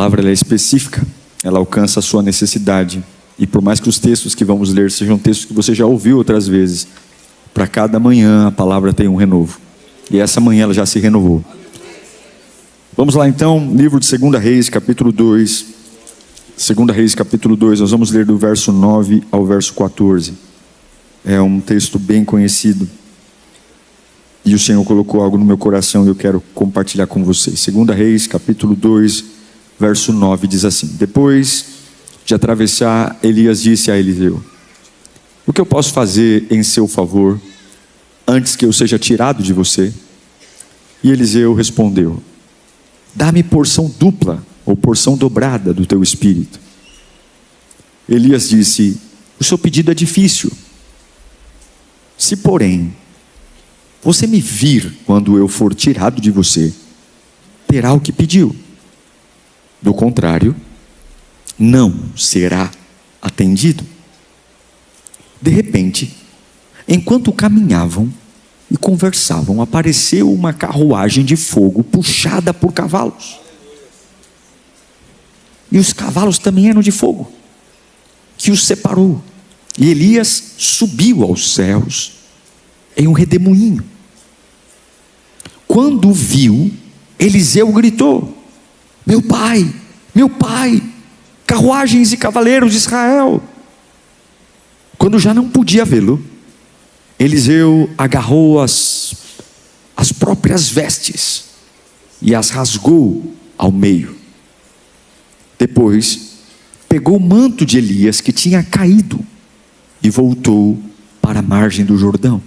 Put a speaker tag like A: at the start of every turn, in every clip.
A: palavra ela é específica, ela alcança a sua necessidade. E por mais que os textos que vamos ler sejam textos que você já ouviu outras vezes, para cada manhã a palavra tem um renovo. E essa manhã ela já se renovou. Vamos lá então, livro de 2 Reis, capítulo 2. 2 Reis, capítulo 2, nós vamos ler do verso 9 ao verso 14. É um texto bem conhecido. E o Senhor colocou algo no meu coração e eu quero compartilhar com vocês. 2 Reis, capítulo 2, verso 9, diz assim: Depois de atravessar, Elias disse a Eliseu: O que eu posso fazer em seu favor, antes que eu seja tirado de você? E Eliseu respondeu: Dá-me porção dupla, ou porção dobrada do teu espírito. Elias disse: O seu pedido é difícil. Se, porém, você me vir quando eu for tirado de você, terá o que pediu. Do contrário, não será atendido. De repente, enquanto caminhavam e conversavam, apareceu uma carruagem de fogo puxada por cavalos. E os cavalos também eram de fogo, que os separou. E Elias subiu aos céus em um redemoinho. Quando viu, Eliseu gritou: meu pai, carruagens e cavaleiros de Israel. Quando já não podia vê-lo, Eliseu agarrou as próprias vestes e as rasgou ao meio. Depois, pegou o manto de Elias que tinha caído e voltou para a margem do Jordão.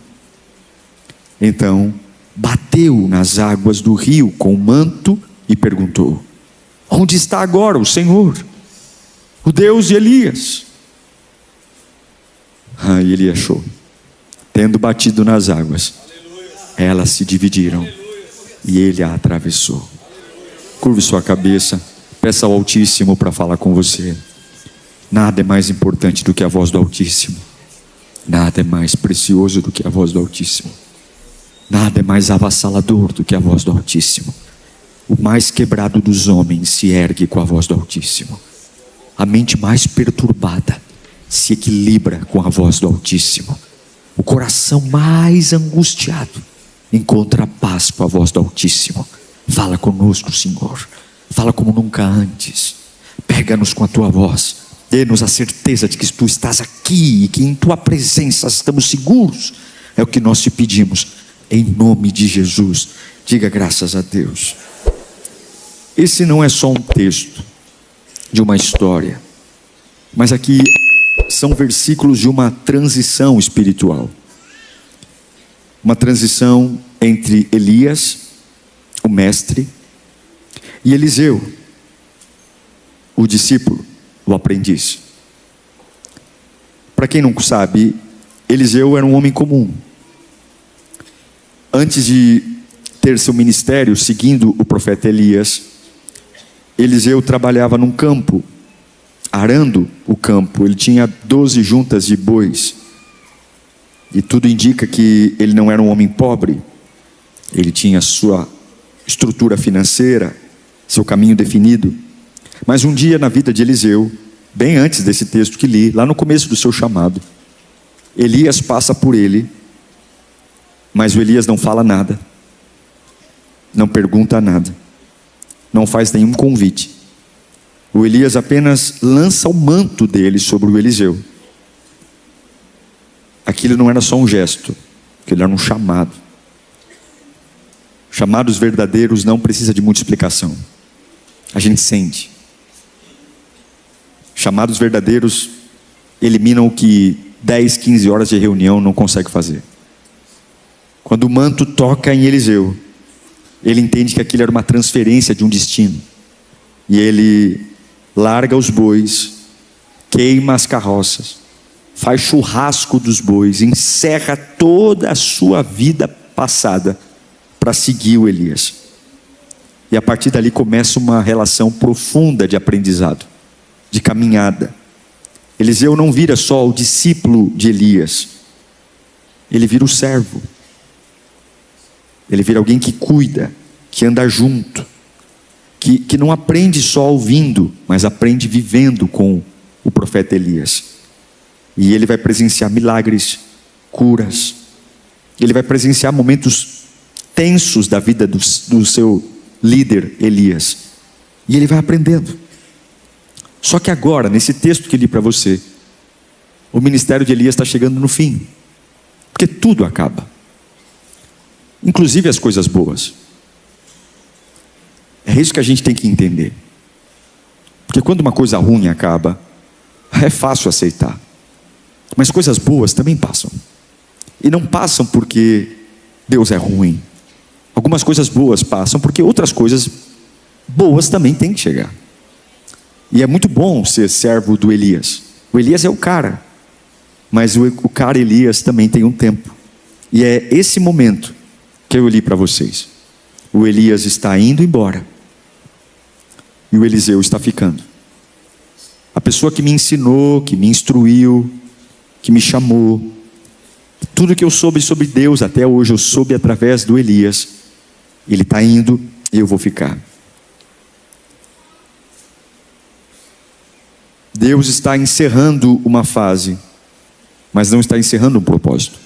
A: Então, bateu nas águas do rio com o manto e perguntou: onde está agora o Senhor, o Deus de Elias? E ele achou. Tendo batido nas águas, elas se dividiram e ele a atravessou. Curve sua cabeça, peça ao Altíssimo para falar com você. Nada é mais importante do que a voz do Altíssimo. Nada é mais precioso do que a voz do Altíssimo. Nada é mais avassalador do que a voz do Altíssimo. O mais quebrado dos homens se ergue com a voz do Altíssimo. A mente mais perturbada se equilibra com a voz do Altíssimo. O coração mais angustiado encontra paz com a voz do Altíssimo. Fala conosco, Senhor. Fala como nunca antes. Pega-nos com a tua voz. Dê-nos a certeza de que tu estás aqui e que em tua presença estamos seguros. É o que nós te pedimos, em nome de Jesus. Diga graças a Deus. Esse não é só um texto de uma história, mas aqui são versículos de uma transição espiritual. Uma transição entre Elias, o mestre, e Eliseu, o discípulo, o aprendiz. Para quem não sabe, Eliseu era um homem comum. Antes de ter seu ministério seguindo o profeta Elias, Eliseu trabalhava num campo, arando o campo. Ele tinha 12 juntas de bois. E tudo indica que ele não era um homem pobre. Ele tinha sua estrutura financeira, seu caminho definido. Mas um dia na vida de Eliseu, bem antes desse texto que li, lá no começo do seu chamado, Elias passa por ele, mas o Elias não fala nada, não pergunta nada, não faz nenhum convite. O Elias apenas lança o manto dele sobre o Eliseu. Aquilo não era só um gesto, aquilo era um chamado. Chamados verdadeiros não precisa de muita explicação. A gente sente. Chamados verdadeiros eliminam o que 10, 15 horas de reunião não consegue fazer. Quando o manto toca em Eliseu, ele entende que aquilo era uma transferência de um destino. E ele larga os bois, queima as carroças, faz churrasco dos bois, encerra toda a sua vida passada para seguir o Elias. E a partir dali começa uma relação profunda de aprendizado, de caminhada. Eliseu não vira só o discípulo de Elias, ele vira o servo. Ele vira alguém que cuida, que anda junto. que não aprende só ouvindo, mas aprende vivendo com o profeta Elias. E ele vai presenciar milagres, curas. Ele vai presenciar momentos tensos da vida do seu líder Elias. E ele vai aprendendo. Só que agora, nesse texto que li para você, o ministério de Elias está chegando no fim. Porque tudo acaba. Inclusive as coisas boas. É isso que a gente tem que entender. Porque quando uma coisa ruim acaba, é fácil aceitar. Mas coisas boas também passam. E não passam porque Deus é ruim. Algumas coisas boas passam porque outras coisas boas também têm que chegar. E é muito bom ser servo do Elias. O Elias é o cara. Mas o cara Elias também tem um tempo. E é esse momento que eu li para vocês. O Elias está indo embora. E o Eliseu está ficando. A pessoa que me ensinou, que me instruiu, que me chamou, tudo que eu soube sobre Deus até hoje, eu soube através do Elias. Ele está indo e eu vou ficar. Deus está encerrando uma fase, mas não está encerrando um propósito.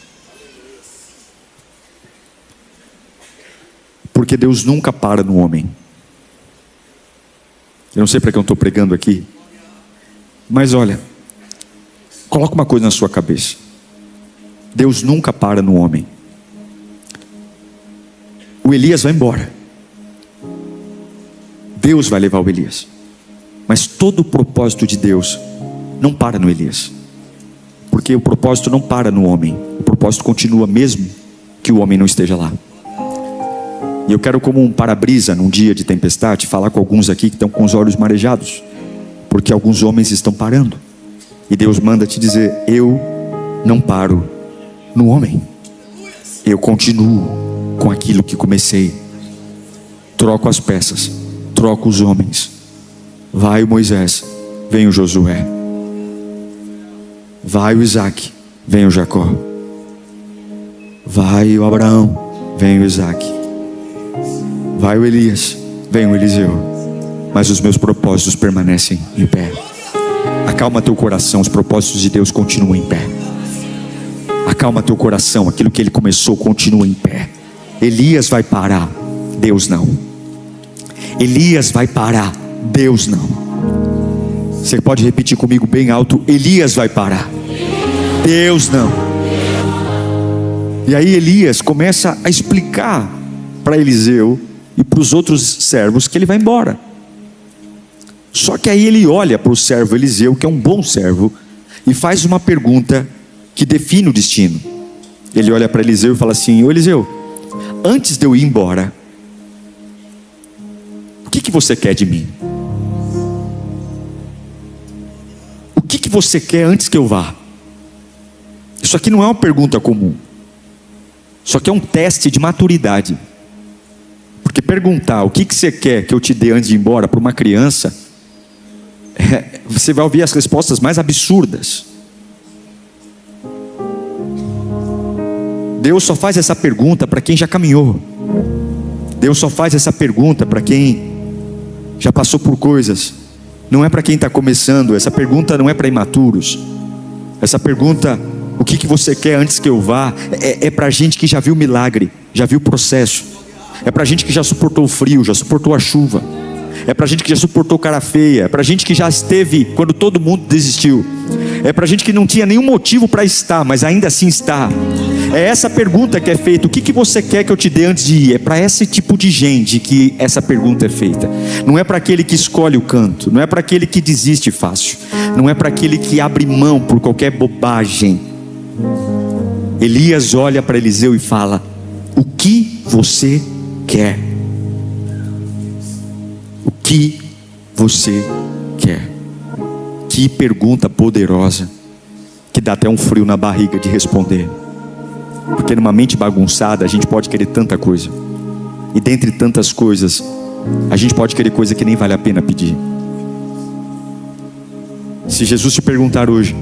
A: Porque Deus nunca para no homem. Eu não sei para que eu estou pregando aqui, mas olha, coloca uma coisa na sua cabeça. Deus nunca para no homem. O Elias vai embora. Deus vai levar o Elias. Mas todo o propósito de Deus não para no Elias. Porque o propósito não para no homem. O propósito continua mesmo que o homem não esteja lá. E eu quero, como um para-brisa num dia de tempestade, falar com alguns aqui que estão com os olhos marejados. Porque alguns homens estão parando. E Deus manda te dizer: eu não paro no homem. Eu continuo com aquilo que comecei. Troco as peças, troco os homens. Vai o Moisés, vem o Josué. Vai o Isaac, vem o Jacó. Vai o Abraão, vem o Isaac. Vai o Elias, vem o Eliseu. Mas os meus propósitos permanecem em pé. Acalma teu coração, os propósitos de Deus continuam em pé. Acalma teu coração, aquilo que ele começou continua em pé. Elias vai parar, Deus não. Elias vai parar, Deus não. Você pode repetir comigo bem alto: Elias vai parar, Deus não. E aí Elias começa a explicar para Eliseu e para os outros servos que ele vai embora. Só que aí ele olha para o servo Eliseu, que é um bom servo, e faz uma pergunta que define o destino. Ele olha para Eliseu e fala assim: ô Eliseu, antes de eu ir embora, o que você quer de mim? O que você quer antes que eu vá? Isso aqui não é uma pergunta comum. Isso aqui é um teste de maturidade. Porque perguntar o que você quer que eu te dê antes de ir embora para uma criança, você vai ouvir as respostas mais absurdas. Deus só faz essa pergunta para quem já caminhou. Deus só faz essa pergunta para quem já passou por coisas. Não é para quem está começando. Essa pergunta não é para imaturos. Essa pergunta, o que você quer antes que eu vá, é para gente que já viu milagre, já viu o processo. É para gente que já suportou o frio, já suportou a chuva. É para gente que já suportou cara feia. É para gente que já esteve quando todo mundo desistiu. É para gente que não tinha nenhum motivo para estar, mas ainda assim está. É essa pergunta que é feita: o que você quer que eu te dê antes de ir? É para esse tipo de gente que essa pergunta é feita. Não é para aquele que escolhe o canto. Não é para aquele que desiste fácil. Não é para aquele que abre mão por qualquer bobagem. Elias olha para Eliseu e fala: o que você quer? O que você quer? Que pergunta poderosa, que dá até um frio na barriga de responder. Porque numa mente bagunçada a gente pode querer tanta coisa. E dentre tantas coisas, a gente pode querer coisa que nem vale a pena pedir. Se Jesus te perguntar hoje: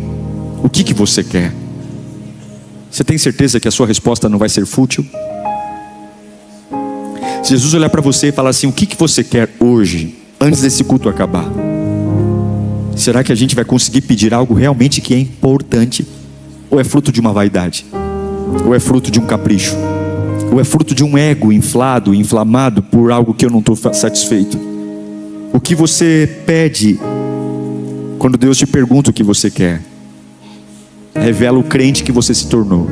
A: o que você quer? Você tem certeza que a sua resposta não vai ser fútil? Se Jesus olhar para você e falar assim: o que você quer hoje, antes desse culto acabar? Será que a gente vai conseguir pedir algo realmente que é importante? Ou é fruto de uma vaidade? Ou é fruto de um capricho? Ou é fruto de um ego inflado, inflamado por algo que eu não estou satisfeito? O que você pede quando Deus te pergunta o que você quer, revela o crente que você se tornou.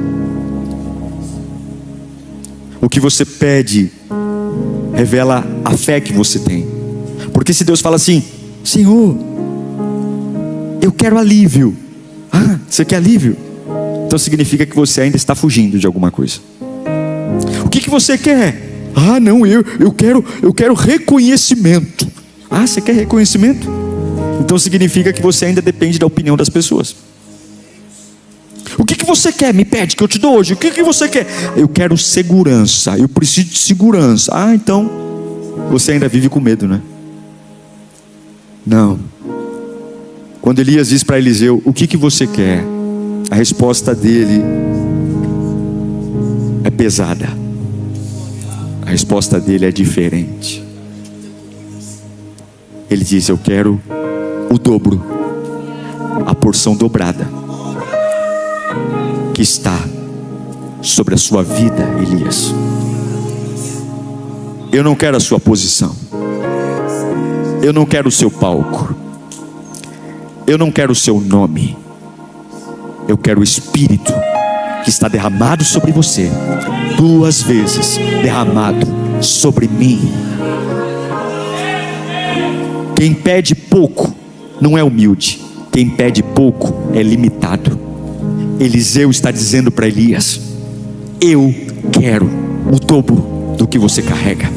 A: O que você pede revela a fé que você tem. Porque se Deus fala assim: Senhor, eu quero alívio. Ah, você quer alívio? Então significa que você ainda está fugindo de alguma coisa. O que você quer? Ah, não, eu quero reconhecimento. Ah, você quer reconhecimento? Então significa que você ainda depende da opinião das pessoas. O que você quer? Me pede que eu te dou hoje. O que você quer? Eu quero segurança, eu preciso de segurança. Ah, então você ainda vive com medo, né? Não. Quando Elias diz para Eliseu: o que você quer? A resposta dele é pesada. A resposta dele é diferente. Ele diz: eu quero o dobro, a porção dobrada que está sobre a sua vida, Elias. Eu não quero a sua posição, eu não quero o seu palco, eu não quero o seu nome. Eu quero o Espírito que está derramado sobre você, 2 vezes derramado sobre mim. Quem pede pouco não é humilde, quem pede pouco é limitado. Eliseu está dizendo para Elias: eu quero o dobro do que você carrega.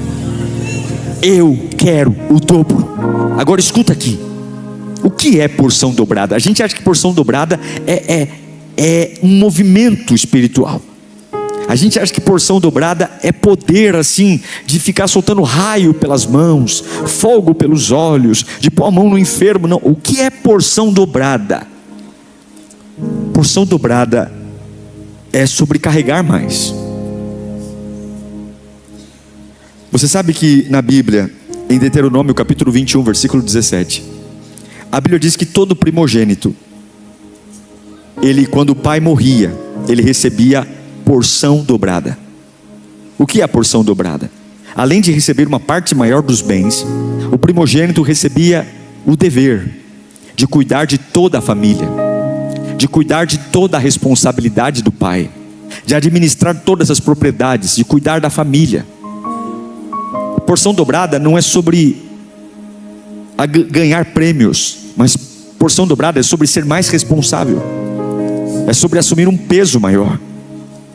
A: Eu quero o dobro. Agora escuta aqui, o que é porção dobrada? A gente acha que porção dobrada é um movimento espiritual. A gente acha que porção dobrada é poder assim, de ficar soltando raio pelas mãos, fogo pelos olhos, de pôr a mão no enfermo. Não, o que é porção dobrada? Porção dobrada é sobrecarregar mais. Você sabe que na Bíblia, em Deuteronômio capítulo 21, versículo 17, a Bíblia diz que todo primogênito, ele, quando o pai morria, ele recebia porção dobrada. O que é a porção dobrada? Além de receber uma parte maior dos bens, o primogênito recebia o dever de cuidar de toda a família, de cuidar de toda a responsabilidade do pai, de administrar todas as propriedades, de cuidar da família. A porção dobrada não é sobre ganhar prêmios, mas porção dobrada é sobre ser mais responsável, é sobre assumir um peso maior.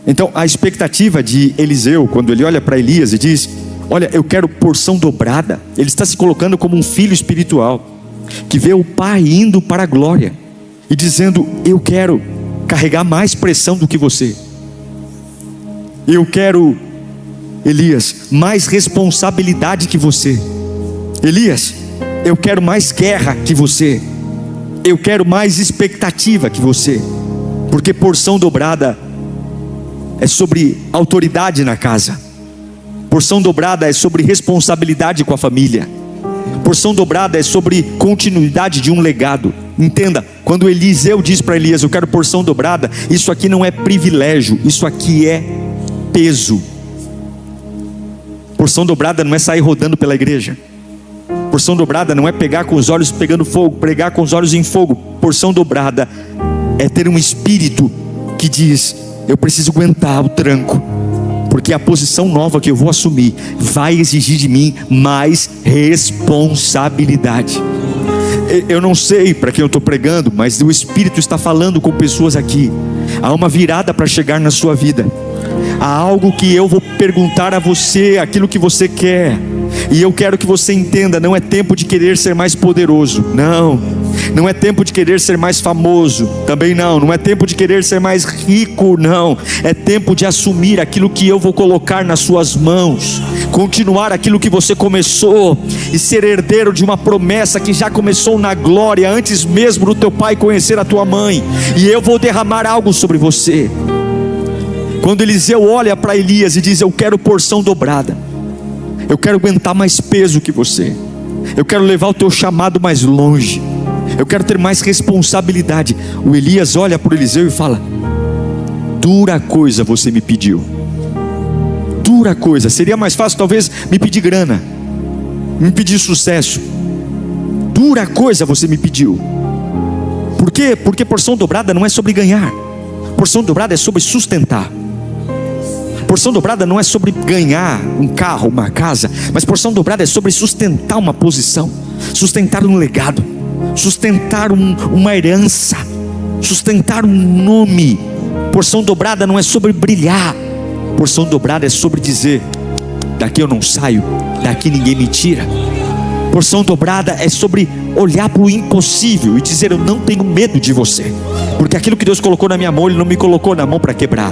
A: Então a expectativa de Eliseu, quando ele olha para Elias e diz: olha, eu quero porção dobrada, ele está se colocando como um filho espiritual, que vê o pai indo para a glória, e dizendo: eu quero carregar mais pressão do que você. Eu quero, Elias, mais responsabilidade que você. Elias, eu quero mais guerra que você. Eu quero mais expectativa que você. Porque porção dobrada é sobre autoridade na casa. Porção dobrada é sobre responsabilidade com a família. Porção dobrada é sobre continuidade de um legado. Entenda, quando Eliseu diz para Elias: eu quero porção dobrada, isso aqui não é privilégio, isso aqui é peso. Porção dobrada não é sair rodando pela igreja. Porção dobrada não é pegar com os olhos pegando fogo, pregar com os olhos em fogo. Porção dobrada é ter um espírito que diz: eu preciso aguentar o tranco, porque a posição nova que eu vou assumir vai exigir de mim mais responsabilidade. Eu não sei para quem eu estou pregando, mas o Espírito está falando com pessoas aqui. Há uma virada para chegar na sua vida. Há algo que eu vou perguntar a você, aquilo que você quer. E eu quero que você entenda: não é tempo de querer ser mais poderoso, não é tempo de querer ser mais famoso, também não é tempo de querer ser mais rico, não. É tempo de assumir aquilo que eu vou colocar nas suas mãos, continuar aquilo que você começou, e ser herdeiro de uma promessa que já começou na glória, antes mesmo do teu pai conhecer a tua mãe. E eu vou derramar algo sobre você. Quando Eliseu olha para Elias e diz: eu quero porção dobrada, Eu quero aguentar mais peso que você. Eu quero levar o teu chamado mais longe. Eu quero ter mais responsabilidade. O Elias olha para o Eliseu e fala: dura coisa você me pediu. Dura coisa. Seria mais fácil talvez me pedir grana, me pedir sucesso. Dura coisa você me pediu. Por quê? Porque porção dobrada não é sobre ganhar. Porção dobrada é sobre sustentar. Porção dobrada não é sobre ganhar um carro, uma casa, mas porção dobrada é sobre sustentar uma posição, sustentar um legado, sustentar uma herança, sustentar um nome. Porção dobrada não é sobre brilhar. Porção dobrada é sobre dizer: daqui eu não saio, daqui ninguém me tira. Porção dobrada é sobre olhar para o impossível e dizer: eu não tenho medo de você, porque aquilo que Deus colocou na minha mão, Ele não me colocou na mão para quebrar,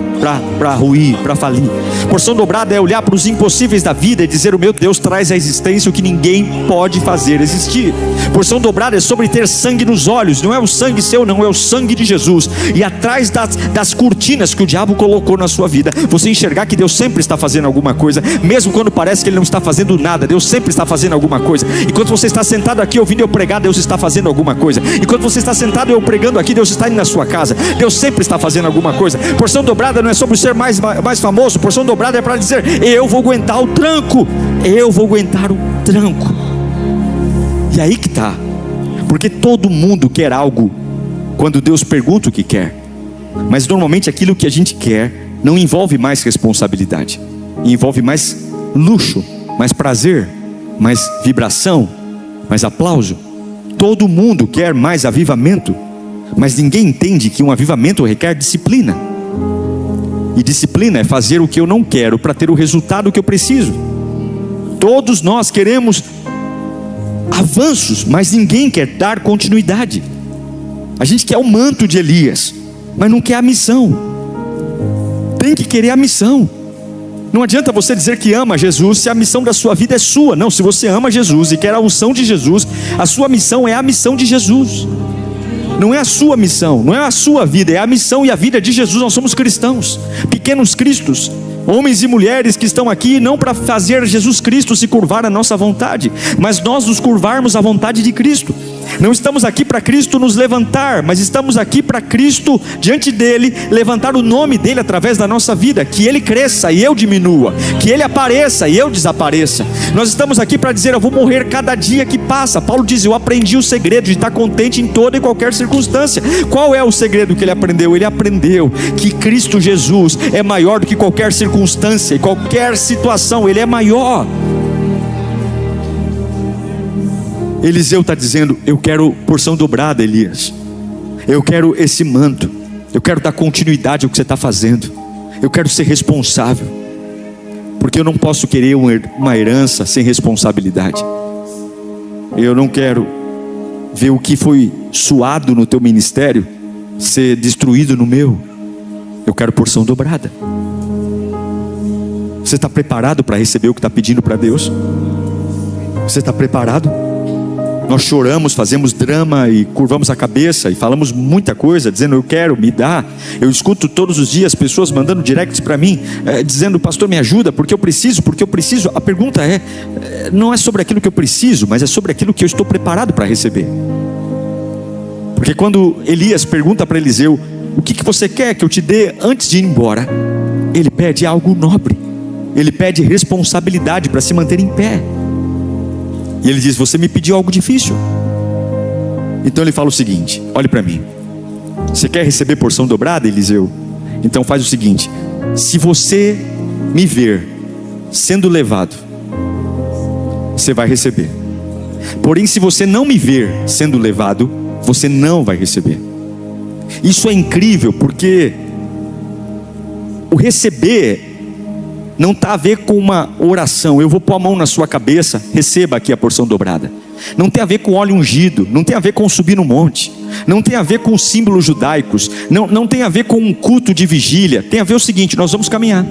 A: para ruir, para falir. Porção dobrada é olhar para os impossíveis da vida e dizer: o meu Deus traz à existência o que ninguém pode fazer existir. Porção dobrada é sobre ter sangue nos olhos. Não é o sangue seu, não, é o sangue de Jesus. E atrás das cortinas que o diabo colocou na sua vida, você enxergar que Deus sempre está fazendo alguma coisa, mesmo quando parece que Ele não está fazendo nada. Deus sempre está fazendo alguma coisa. Enquanto você está sentado aqui ouvindo eu pregar, Deus está fazendo alguma coisa. Enquanto você está sentado eu pregando aqui, Deus está indo na sua casa. Deus sempre está fazendo alguma coisa. Porção dobrada não é sobre ser mais famoso. Porção dobrada é para dizer: eu vou aguentar o tranco. Eu vou aguentar o tranco. E aí que está. Porque todo mundo quer algo quando Deus pergunta o que quer. Mas normalmente aquilo que a gente quer não envolve mais responsabilidade, envolve mais luxo, mais prazer, mais vibração, mais aplauso. Todo mundo quer mais avivamento, mas ninguém entende que um avivamento requer disciplina. E disciplina é fazer o que eu não quero para ter o resultado que eu preciso. Todos nós queremos avanços, mas ninguém quer dar continuidade. A gente quer o manto de Elias, mas não quer a missão. Tem que querer a missão. Não adianta você dizer que ama Jesus se a missão da sua vida é sua. Não, se você ama Jesus e quer a unção de Jesus, a sua missão é a missão de Jesus. Não é a sua missão, não é a sua vida, é a missão e a vida de Jesus. Nós somos cristãos, pequenos cristos, homens e mulheres que estão aqui não para fazer Jesus Cristo se curvar à nossa vontade, mas nós nos curvarmos à vontade de Cristo. Não estamos aqui para Cristo nos levantar, mas estamos aqui para Cristo, diante dele, levantar o nome dele através da nossa vida. Que ele cresça e eu diminua, que ele apareça e eu desapareça. Nós estamos aqui para dizer: eu vou morrer cada dia que passa. Paulo diz: eu aprendi o segredo de estar contente em toda e qualquer circunstância. Qual é o segredo que ele aprendeu? Ele aprendeu que Cristo Jesus é maior do que qualquer circunstância e qualquer situação. Ele é maior. Eliseu está dizendo: eu quero porção dobrada, Elias. Eu quero esse manto. Eu quero dar continuidade ao que você está fazendo. Eu quero ser responsável. Porque eu não posso querer uma herança sem responsabilidade. Eu não quero ver o que foi suado no teu ministério ser destruído no meu. Eu quero porção dobrada. Você está preparado para receber o que está pedindo para Deus? Você está preparado? Nós choramos, fazemos drama e curvamos a cabeça e falamos muita coisa, dizendo: eu quero, me dá. Eu escuto todos os dias pessoas mandando directs para mim, dizendo: pastor, me ajuda, porque eu preciso, porque eu preciso. A pergunta não é sobre aquilo que eu preciso, mas é sobre aquilo que eu estou preparado para receber. Porque quando Elias pergunta para Eliseu: o que você quer que eu te dê antes de ir embora? Ele pede algo nobre, ele pede responsabilidade para se manter em pé. E ele diz: você me pediu algo difícil. Então ele fala o seguinte: olhe para mim. Você quer receber porção dobrada, Eliseu? Então faz o seguinte: se você me ver sendo levado, você vai receber. Porém, se você não me ver sendo levado, você não vai receber. Isso é incrível, porque o receber não está a ver com uma oração: eu vou pôr a mão na sua cabeça, receba aqui a porção dobrada. Não tem a ver com óleo ungido, não tem a ver com subir no monte, não tem a ver com símbolos judaicos, não tem a ver com um culto de vigília. Tem a ver o seguinte: nós vamos caminhar,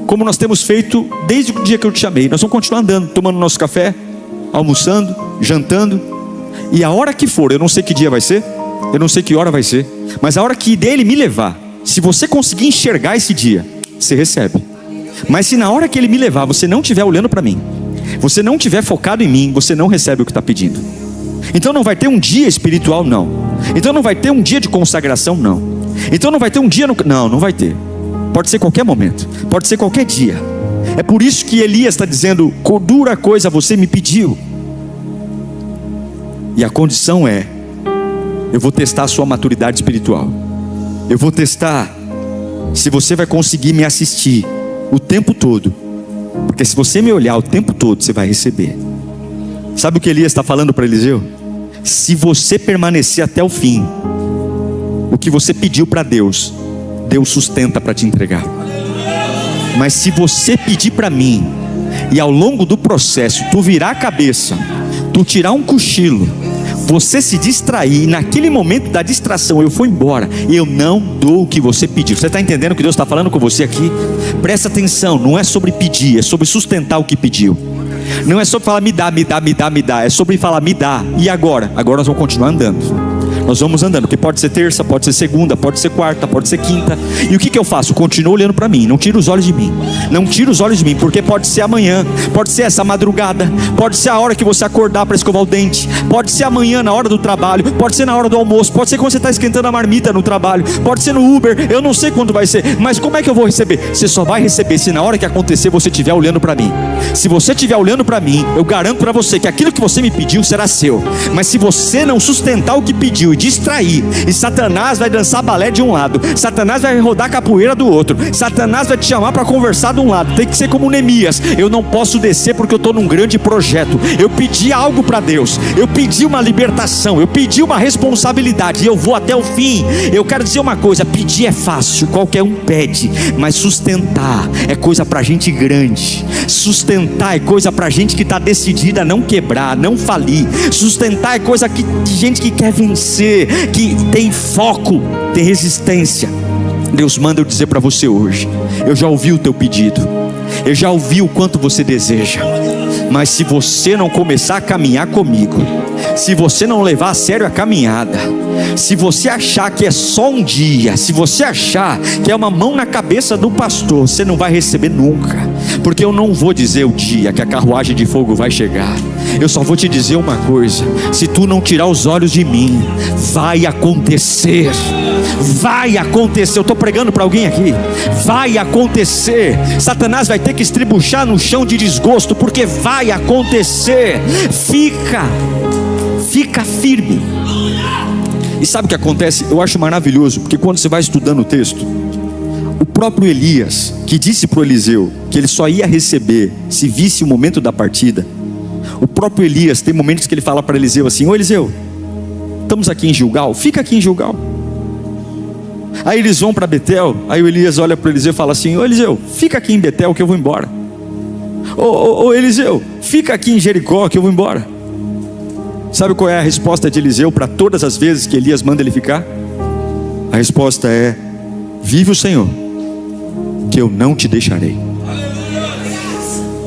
A: como nós temos feito desde o dia que eu te chamei. Nós vamos continuar andando, tomando nosso café, almoçando, jantando. E a hora que for, eu não sei que dia vai ser, eu não sei que hora vai ser, mas a hora que dele me levar, se você conseguir enxergar esse dia, você recebe. Mas se na hora que Ele me levar, você não estiver olhando para mim, você não estiver focado em mim, você não recebe o que está pedindo. Então não vai ter um dia espiritual, não. Então não vai ter um dia de consagração, não. Então não vai ter um dia não vai ter. Pode ser qualquer momento, pode ser qualquer dia. É por isso que Elias está dizendo: dura coisa você me pediu. E a condição é: eu vou testar a sua maturidade espiritual. Eu vou testar se você vai conseguir me assistir o tempo todo. Porque se você me olhar o tempo todo, você vai receber. Sabe o que Elias está falando para Eliseu? Se você permanecer até o fim, o que você pediu para Deus, Deus sustenta para te entregar. Mas se você pedir para mim, e ao longo do processo tu virar a cabeça, tu tirar um cochilo, você se distrair, e naquele momento da distração eu for embora, eu não dou o que você pediu. Você está entendendo o que Deus está falando com você aqui? Presta atenção, não é sobre pedir, é sobre sustentar o que pediu. Não é sobre falar me dá, me dá, me dá, me dá. É sobre falar me dá. E agora? Agora nós vamos continuar andando. Nós vamos andando, porque pode ser terça, pode ser segunda, pode ser quarta, pode ser quinta. E o que eu faço? Continuo olhando para mim, não tiro os olhos de mim. Não tiro os olhos de mim, porque pode ser amanhã, pode ser essa madrugada, pode ser a hora que você acordar para escovar o dente, pode ser amanhã na hora do trabalho, pode ser na hora do almoço, pode ser quando você está esquentando a marmita no trabalho, pode ser no Uber, eu não sei quando vai ser. Mas como é que eu vou receber? Você só vai receber se na hora que acontecer você estiver olhando para mim. Se você estiver olhando para mim, eu garanto para você que aquilo que você me pediu será seu. Mas se você não sustentar o que pediu e distrair, e Satanás vai dançar balé de um lado, Satanás vai rodar capoeira do outro, Satanás vai te chamar para conversar de um lado. Tem que ser como Neemias: eu não posso descer porque eu estou num grande projeto. Eu pedi algo para Deus, eu pedi uma libertação, eu pedi uma responsabilidade, e eu vou até o fim. Eu quero dizer uma coisa: pedir é fácil, qualquer um pede, mas sustentar é coisa para gente grande. Sustentar é coisa para gente que está decidida a não quebrar, não falir. Sustentar é coisa de gente que quer vencer, que tem foco, tem resistência. Deus manda eu dizer para você hoje: eu já ouvi o teu pedido, eu já ouvi o quanto você deseja. Mas se você não começar a caminhar comigo, se você não levar a sério a caminhada, se você achar que é só um dia, se você achar que é uma mão na cabeça do pastor, você não vai receber nunca. Porque eu não vou dizer o dia que a carruagem de fogo vai chegar. Eu só vou te dizer uma coisa: se tu não tirar os olhos de mim, vai acontecer. Vai acontecer. Eu estou pregando para alguém aqui. Vai acontecer. Satanás vai ter que estribuchar no chão de desgosto, porque vai acontecer. Fica firme. E sabe o que acontece? Eu acho maravilhoso, porque quando você vai estudando o texto, o próprio Elias, que disse para o Eliseu que ele só ia receber se visse o momento da partida, o próprio Elias, tem momentos que ele fala para Eliseu assim: ô Eliseu, estamos aqui em Gilgal, fica aqui em Gilgal. Aí eles vão para Betel, aí o Elias olha para o Eliseu e fala assim: ô Eliseu, fica aqui em Betel que eu vou embora. Ô Eliseu, fica aqui em Jericó que eu vou embora. Sabe qual é a resposta de Eliseu para todas as vezes que Elias manda ele ficar? A resposta é: vive o Senhor, que eu não te deixarei.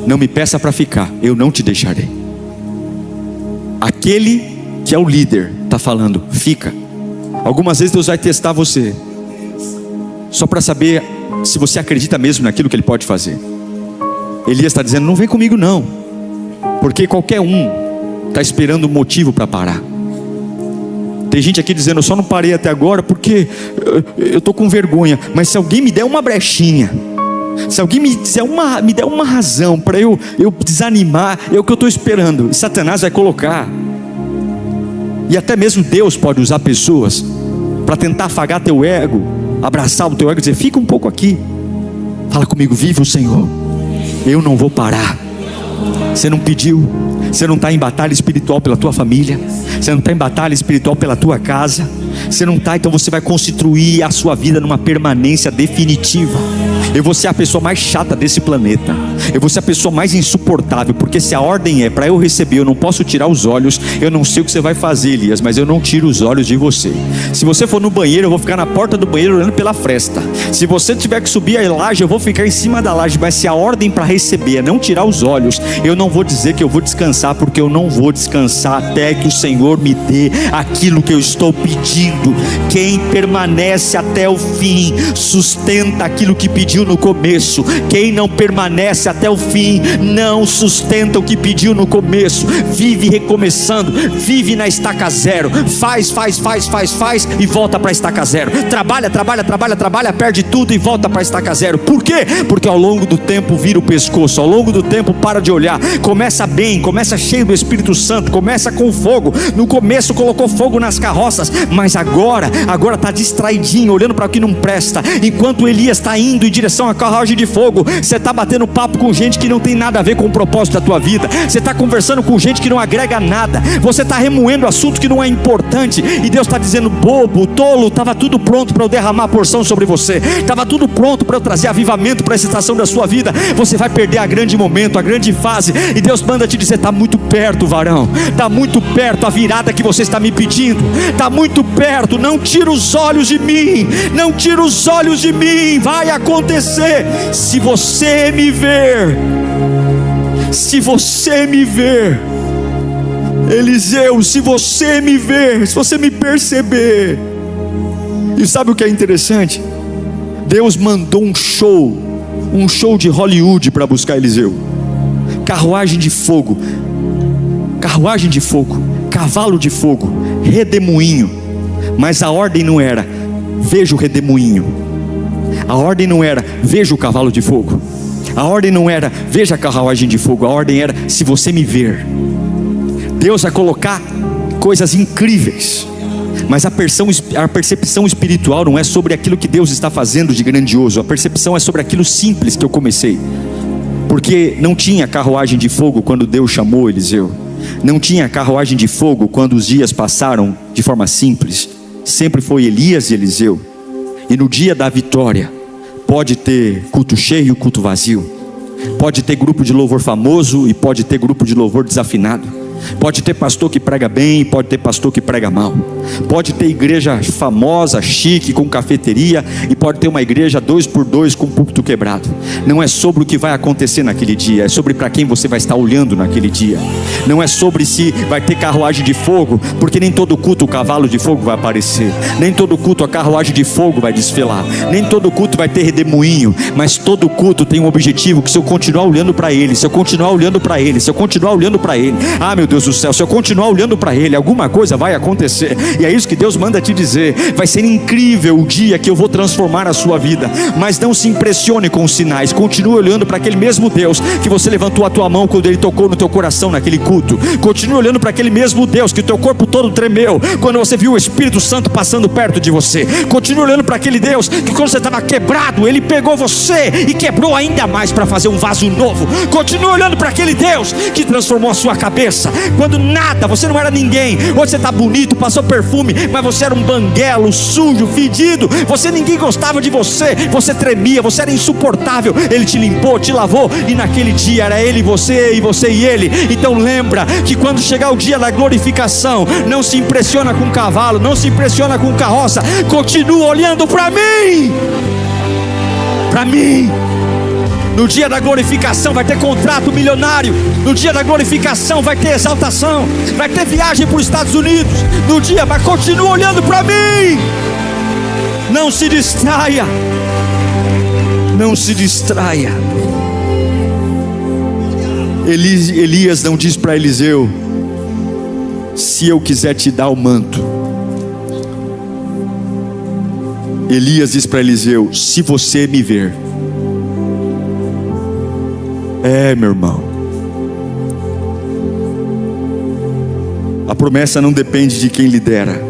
A: Não me peça para ficar, eu não te deixarei. Aquele que é o líder está falando: fica. Algumas vezes Deus vai testar você, só para saber se você acredita mesmo naquilo que Ele pode fazer. Elias está dizendo: não vem comigo não, porque qualquer um está esperando um motivo para parar. Tem gente aqui dizendo: eu só não parei até agora porque eu estou com vergonha. Mas se alguém me der uma brechinha, se alguém me der uma razão para eu desanimar, é o que eu estou esperando. E Satanás vai colocar, e até mesmo Deus pode usar pessoas para tentar afagar teu ego, abraçar o teu ego e dizer: fica um pouco aqui, fala comigo, vive o Senhor, eu não vou parar. Você não pediu, você não está em batalha espiritual pela tua família, você não está em batalha espiritual pela tua casa, você não está, então você vai construir a sua vida numa permanência definitiva. Eu vou ser a pessoa mais chata desse planeta, eu vou ser a pessoa mais insuportável, porque se a ordem é para eu receber, eu não posso tirar os olhos. Eu não sei o que você vai fazer, Elias, mas eu não tiro os olhos de você. Se você for no banheiro, eu vou ficar na porta do banheiro olhando pela fresta. Se você tiver que subir a laje, eu vou ficar em cima da laje. Mas se a ordem para receber é não tirar os olhos, eu não vou dizer que eu vou descansar, porque eu não vou descansar até que o Senhor me dê aquilo que eu estou pedindo. Quem permanece até o fim sustenta aquilo que pediu pediu no começo. Quem não permanece até o fim não sustenta o que pediu no começo. Vive recomeçando, vive na estaca zero. Faz e volta para a estaca zero. Trabalha, perde tudo e volta para a estaca zero. Por quê? Porque ao longo do tempo vira o pescoço, ao longo do tempo para de olhar. Começa bem, começa cheio do Espírito Santo, começa com fogo. No começo colocou fogo nas carroças, mas agora está distraidinho, olhando para o que não presta. Enquanto Elias está indo em direção à carruagem de fogo, você está batendo papo com gente que não tem nada a ver com o propósito da tua vida. Você está conversando com gente que não agrega nada. Você está remoendo assunto que não é importante. E Deus está dizendo: bobo, tolo, estava tudo pronto para eu derramar a porção sobre você. Estava tudo pronto para eu trazer avivamento para essa estação da sua vida. Você vai perder a grande momento, a grande fase. E Deus manda te dizer: está muito perto, varão. Está muito perto a virada que você está me pedindo. Está muito perto. Não tira os olhos de mim. Não tira os olhos de mim. Vai acontecer. Se você me ver, se você me ver, Eliseu, se você me ver, se você me perceber. E sabe o que é interessante? Deus mandou um show de Hollywood para buscar Eliseu. Carruagem de fogo, cavalo de fogo, redemoinho. Mas a ordem não era: veja o redemoinho. A ordem não era: veja o cavalo de fogo. A ordem não era: veja a carruagem de fogo. A ordem era: se você me ver. Deus vai colocar coisas incríveis, mas a percepção espiritual não é sobre aquilo que Deus está fazendo de grandioso. A percepção é sobre aquilo simples que eu comecei. Porque não tinha carruagem de fogo quando Deus chamou Eliseu. Não tinha carruagem de fogo quando os dias passaram de forma simples. Sempre foi Elias e Eliseu. E no dia da vitória, pode ter culto cheio e culto vazio. Pode ter grupo de louvor famoso e pode ter grupo de louvor desafinado. Pode ter pastor que prega bem e pode ter pastor que prega mal. Pode ter igreja famosa, chique, com cafeteria, e pode ter uma igreja 2x2 com púlpito quebrado. Não é sobre o que vai acontecer naquele dia, é sobre para quem você vai estar olhando naquele dia. Não é sobre se vai ter carruagem de fogo, porque nem todo culto o cavalo de fogo vai aparecer. Nem todo culto a carruagem de fogo vai desfilar. Nem todo culto vai ter redemoinho. Mas todo culto tem um objetivo, que se eu continuar olhando para ele, se eu continuar olhando para ele, se eu continuar olhando para ele, ah, meu Deus do céu, se eu continuar olhando para ele, alguma coisa vai acontecer. E é isso que Deus manda te dizer: vai ser incrível o dia que eu vou transformar a sua vida. Mas não se impressione com os sinais. Continue olhando para aquele mesmo Deus que você levantou a tua mão quando ele tocou no teu coração naquele culto. Continue olhando para aquele mesmo Deus que o teu corpo todo tremeu quando você viu o Espírito Santo passando perto de você. Continue olhando para aquele Deus que quando você estava quebrado, ele pegou você e quebrou ainda mais para fazer um vaso novo. Continue olhando para aquele Deus que transformou a sua cabeça quando nada, você não era ninguém. Hoje você está bonito, passou perfume, mas você era um banguelo, sujo, fedido. Ninguém gostava de você, você tremia, você era insuportável. Ele te limpou, te lavou, e naquele dia era ele, você e ele. Então lembra que quando chegar o dia da glorificação, não se impressiona com cavalo, não se impressiona com carroça. Continua olhando para mim. Para mim. No dia da glorificação vai ter contrato milionário. No dia da glorificação vai ter exaltação. Vai ter viagem para os Estados Unidos. No dia, mas continua olhando para mim. Não se distraia. Não se distraia. Elias não diz para Eliseu: se eu quiser te dar o manto. Elias diz para Eliseu: se você me ver. Meu irmão, a promessa não depende de quem lidera.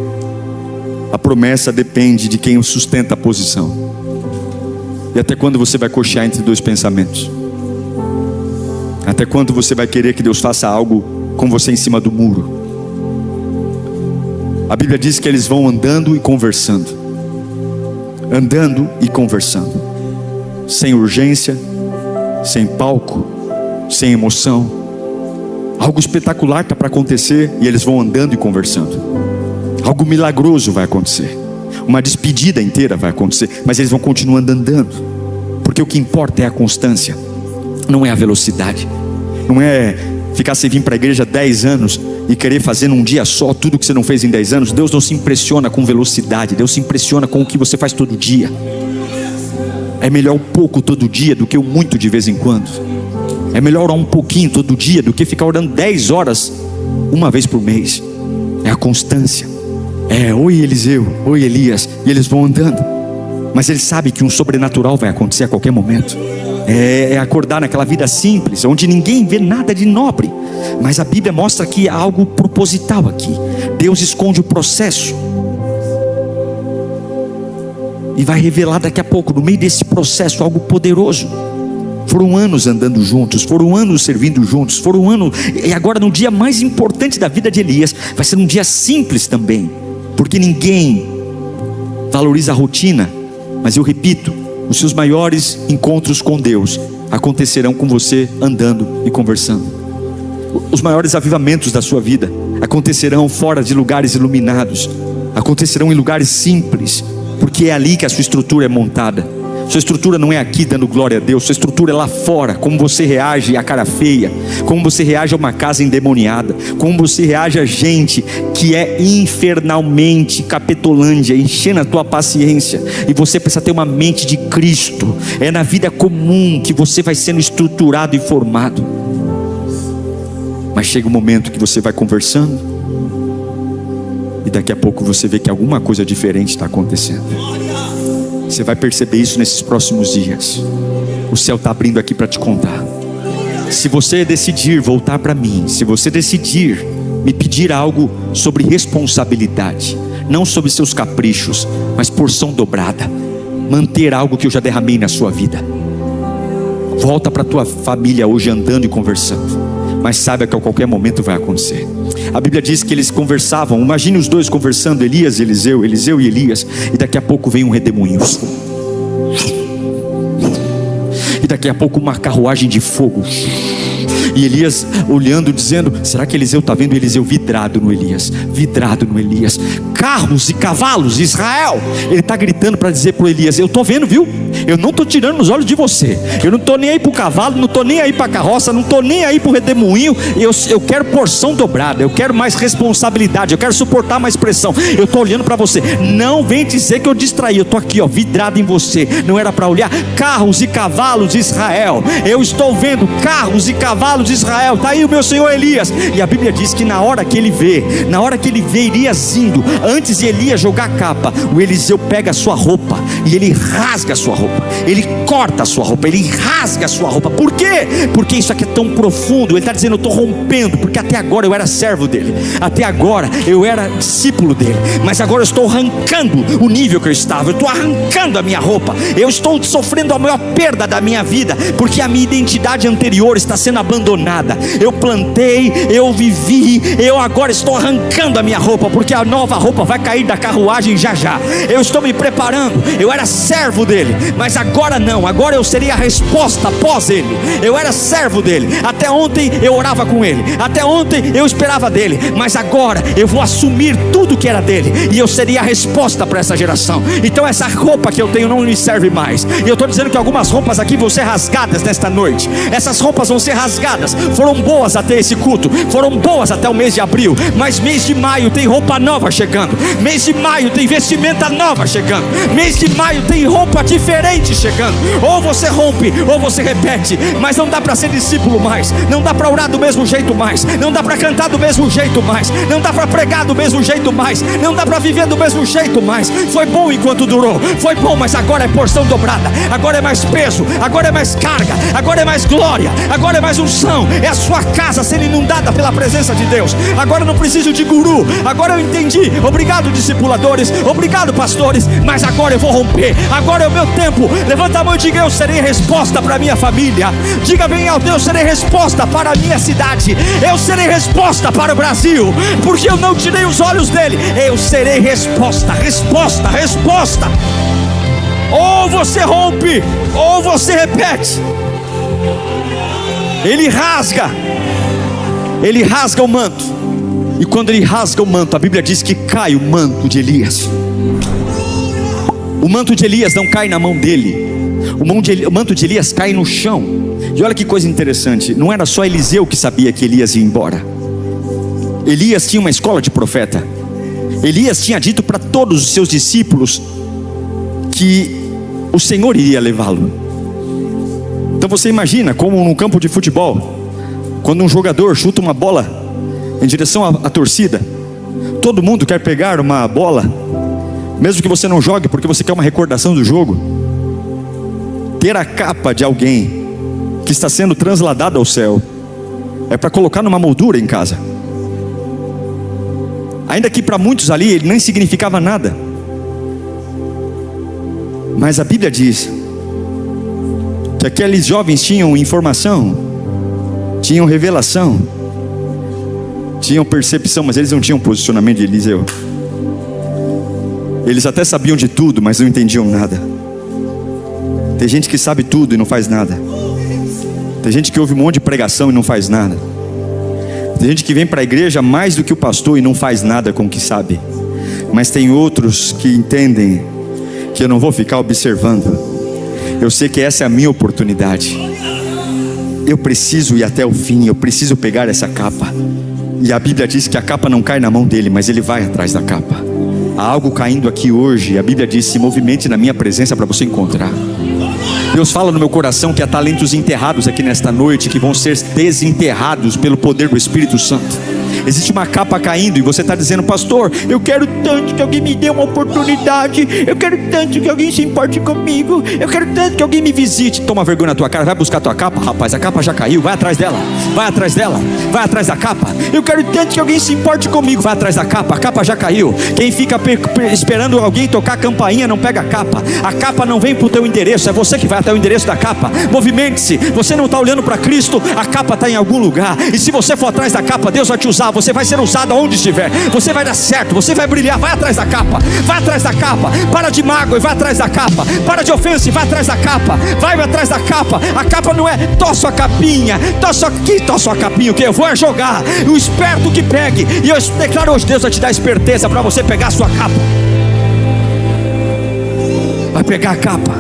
A: A promessa depende de quem sustenta a posição. E até quando você vai cochear entre dois pensamentos? Até quando você vai querer que Deus faça algo com você em cima do muro? A Bíblia diz que eles vão andando e conversando. Andando e conversando. Sem urgência, sem palco, sem emoção. Algo espetacular está para acontecer e eles vão andando e conversando. Algo milagroso vai acontecer. Uma despedida inteira vai acontecer, mas eles vão continuando andando. Porque o que importa é a constância, não é a velocidade. Não é ficar sem vir para a igreja 10 anos e querer fazer num dia só tudo que você não fez em 10 anos. Deus não se impressiona com velocidade, Deus se impressiona com o que você faz todo dia. É melhor o pouco todo dia do que o muito de vez em quando. É melhor orar um pouquinho todo dia do que ficar orando 10 horas uma vez por mês. É a constância. Oi Eliseu, oi Elias. E eles vão andando, mas ele sabe que um sobrenatural vai acontecer a qualquer momento. É acordar naquela vida simples, onde ninguém vê nada de nobre, mas a Bíblia mostra que há algo proposital aqui. Deus esconde o processo e vai revelar daqui a pouco, no meio desse processo, algo poderoso. Foram anos andando juntos, foram anos servindo juntos, foram anos, e agora no dia mais importante da vida de Elias, vai ser um dia simples também, porque ninguém valoriza a rotina. Mas eu repito, os seus maiores encontros com Deus acontecerão com você andando e conversando. Os maiores avivamentos da sua vida acontecerão fora de lugares iluminados, acontecerão em lugares simples, porque é ali que a sua estrutura é montada. Sua estrutura não é aqui dando glória a Deus, sua estrutura é lá fora. Como você reage à cara feia, como você reage a uma casa endemoniada, como você reage a gente que é infernalmente capetolândia, enchendo a tua paciência. E você precisa ter uma mente de Cristo. É na vida comum que você vai sendo estruturado e formado. Mas chega um momento que você vai conversando, e daqui a pouco você vê que alguma coisa diferente está acontecendo. Você vai perceber isso nesses próximos dias. O céu está abrindo aqui para te contar. Se você decidir voltar para mim, se você decidir me pedir algo sobre responsabilidade, não sobre seus caprichos, mas porção dobrada, manter algo que eu já derramei na sua vida, volta para a tua família hoje andando e conversando. Mas saiba que a qualquer momento vai acontecer. A Bíblia diz que eles conversavam. Imagine os dois conversando, Elias e Eliseu, Eliseu e Elias. E daqui a pouco vem um redemoinho. E daqui a pouco uma carruagem de fogo. E Elias olhando, dizendo: será que Eliseu está vendo? Eliseu vidrado no Elias, vidrado no Elias. Carros e cavalos, Israel. Ele está gritando para dizer para o Elias: eu estou vendo, viu? Eu não estou tirando os olhos de você. Eu não estou nem aí para o cavalo, não estou nem aí para a carroça, não estou nem aí para o redemoinho. Eu quero porção dobrada, eu quero mais responsabilidade, eu quero suportar mais pressão. Eu estou olhando para você. Não vem dizer que eu distraí. Eu estou aqui, ó, vidrado em você. Não era para olhar? Carros e cavalos, Israel. Eu estou vendo carros e cavalos de Israel. Está aí o meu senhor Elias. E a Bíblia diz que na hora que ele vê Elias indo, antes de Elias jogar a capa, o Eliseu pega a sua roupa e ele rasga a sua roupa, ele corta a sua roupa, ele rasga a sua roupa. Por quê? Porque isso aqui é tão profundo. Ele está dizendo: eu estou rompendo, porque até agora eu era servo dele, até agora eu era discípulo dele, mas agora eu estou arrancando o nível que eu estava, eu estou arrancando a minha roupa, eu estou sofrendo a maior perda da minha vida, porque a minha identidade anterior está sendo abandonada. Eu plantei, eu vivi, eu agora estou arrancando a minha roupa, porque a nova roupa vai cair da carruagem já já. Eu estou me preparando. Eu era servo dele, mas agora não, agora eu seria a resposta após ele. Eu era servo dele, até ontem eu orava com ele, até ontem eu esperava dele, mas agora eu vou assumir tudo que era dele, e eu seria a resposta para essa geração. Então essa roupa que eu tenho não me serve mais. E eu estou dizendo que algumas roupas aqui vão ser rasgadas nesta noite. Essas roupas vão ser rasgadas. Foram boas até esse culto, foram boas até o mês de abril, mas mês de maio tem roupa nova chegando, mês de maio tem vestimenta nova chegando, mês de maio tem roupa diferente chegando. Ou você rompe, ou você repete. Mas não dá para ser discípulo mais, não dá para orar do mesmo jeito mais, não dá para cantar do mesmo jeito mais, não dá para pregar do mesmo jeito mais, não dá para viver do mesmo jeito mais. Foi bom enquanto durou, foi bom, mas agora é porção dobrada, agora é mais peso, agora é mais carga, agora é mais glória, agora é mais unção. É a sua casa sendo inundada pela presença de Deus. Agora eu não preciso de guru, agora eu entendi. Obrigado, discipuladores, obrigado, pastores, mas agora eu vou romper. Agora é o meu tempo. Levanta a mão e diga: eu serei resposta para a minha família. Diga bem alto: eu serei resposta para a minha cidade, eu serei resposta para o Brasil, porque eu não tirei os olhos dele. Eu serei resposta, resposta, resposta. Ou você rompe, ou você repete. Ele rasga o manto. E quando ele rasga o manto, a Bíblia diz que cai o manto de Elias. O manto de Elias não cai na mão dele, o manto de Elias cai no chão. E olha que coisa interessante, não era só Eliseu que sabia que Elias ia embora. Elias tinha uma escola de profeta. Elias tinha dito para todos os seus discípulos que o Senhor iria levá-lo. Então você imagina como num campo de futebol, quando um jogador chuta uma bola em direção à torcida, todo mundo quer pegar uma bola, mesmo que você não jogue, porque você quer uma recordação do jogo. Ter a capa de alguém que está sendo transladado ao céu é para colocar numa moldura em casa. Ainda que para muitos ali ele nem significava nada, mas a Bíblia diz que aqueles jovens tinham informação, tinham revelação, tinham percepção, mas eles não tinham posicionamento de Eliseu. Eles até sabiam de tudo, mas não entendiam nada. Tem gente que sabe tudo e não faz nada. Tem gente que ouve um monte de pregação e não faz nada. Tem gente que vem para a igreja mais do que o pastor e não faz nada com o que sabe. Mas tem outros que entendem que eu não vou ficar observando. Eu sei que essa é a minha oportunidade. Eu preciso ir até o fim. Eu preciso pegar essa capa. E a Bíblia diz que a capa não cai na mão dele, mas ele vai atrás da capa. Há algo caindo aqui hoje. A Bíblia diz: se movimente na minha presença para você encontrar. Deus fala no meu coração que há talentos enterrados aqui nesta noite, que vão ser desenterrados pelo poder do Espírito Santo. Existe uma capa caindo e você está dizendo: pastor, eu quero tanto que alguém me dê uma oportunidade, eu quero tanto que alguém se importe comigo, eu quero tanto que alguém me visite. Toma vergonha na tua cara, vai buscar a tua capa, rapaz. A capa já caiu, vai atrás dela, vai atrás dela, vai atrás da capa. Eu quero tanto que alguém se importe comigo, vai atrás da capa. A capa já caiu. Quem fica esperando alguém tocar a campainha não pega a capa não vem para o teu endereço, é você que vai até o endereço da capa. Movimente-se, você não está olhando para Cristo, a capa está em algum lugar, e se você for atrás da capa, Deus vai te usar. Você vai ser usado aonde estiver, você vai dar certo, você vai brilhar. Vai atrás da capa, vai atrás da capa. Para de mágoa e vai atrás da capa. Para de ofensa e vai atrás da capa. Vai atrás da capa. A capa não é tossa a capinha, tossa a capinha, o que eu vou é jogar. O esperto que pegue. E eu declaro hoje: Deus vai te dar esperteza para você pegar a sua capa. Vai pegar a capa.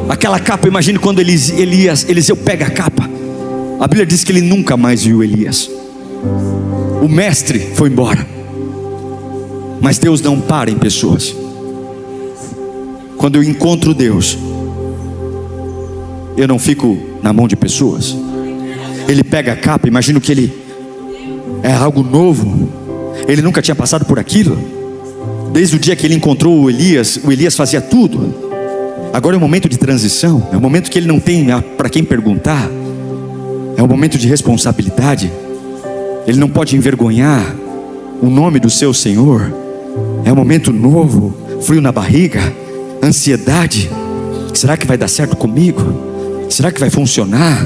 A: Aquela capa, imagine quando Eliseu pega a capa. A Bíblia diz que ele nunca mais viu Elias. O mestre foi embora. Mas Deus não para em pessoas. Quando eu encontro Deus, eu não fico na mão de pessoas. Ele pega a capa, imagino que ele é algo novo. Ele nunca tinha passado por aquilo. Desde o dia que ele encontrou o Elias fazia tudo. Agora é um momento de transição. É um momento que ele não tem para quem perguntar. É um momento de responsabilidade. Ele não pode envergonhar o nome do seu Senhor. É um momento novo, frio na barriga, ansiedade. Será que vai dar certo comigo? Será que vai funcionar?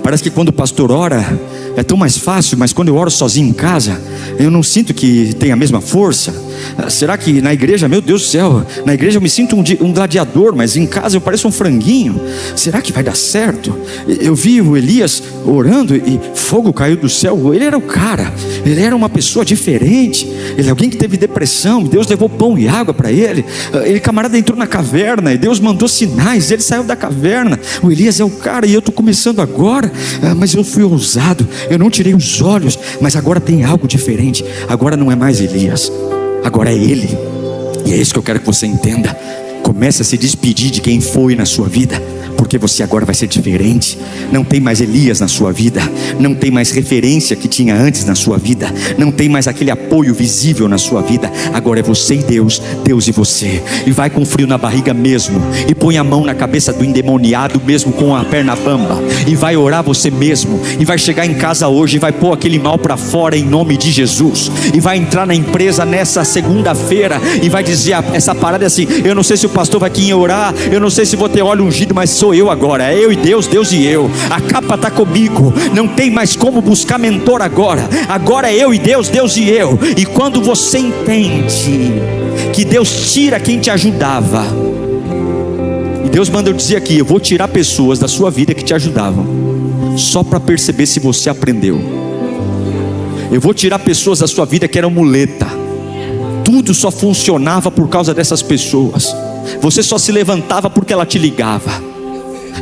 A: Parece que quando o pastor ora é tão mais fácil, mas quando eu oro sozinho em casa, eu não sinto que tem a mesma força. Será que na igreja, meu Deus do céu, na igreja eu me sinto um gladiador, mas em casa eu pareço um franguinho. Será que vai dar certo? Eu vi o Elias orando e fogo caiu do céu. Ele era o cara, ele era uma pessoa diferente. Ele é alguém que teve depressão, Deus levou pão e água para ele. Ele, camarada, entrou na caverna e Deus mandou sinais, ele saiu da caverna. O Elias é o cara e eu estou começando agora, mas eu fui ousado, eu não tirei os olhos, mas agora tem algo diferente. Agora não é mais Elias, agora é ele. E é isso que eu quero que você entenda. Comece a se despedir de quem foi na sua vida, porque você agora vai ser diferente. Não tem mais Elias na sua vida, não tem mais referência que tinha antes na sua vida, não tem mais aquele apoio visível na sua vida. Agora é você e Deus, Deus e você. E vai com frio na barriga mesmo, e põe a mão na cabeça do endemoniado mesmo com a perna bamba, e vai orar você mesmo, e vai chegar em casa hoje e vai pôr aquele mal para fora em nome de Jesus, e vai entrar na empresa nessa segunda-feira e vai dizer essa parada assim: eu não sei se o pastor vai aqui orar, eu não sei se vou ter óleo ungido, mas sou eu agora, é eu e Deus, Deus e eu. A capa está comigo, não tem mais como buscar mentor agora. Agora é eu e Deus, Deus e eu. E quando você entende que Deus tira quem te ajudava, e Deus manda eu dizer aqui: eu vou tirar pessoas da sua vida que te ajudavam, só para perceber se você aprendeu. Eu vou tirar pessoas da sua vida que eram muleta, tudo só funcionava por causa dessas pessoas. Você só se levantava porque ela te ligava,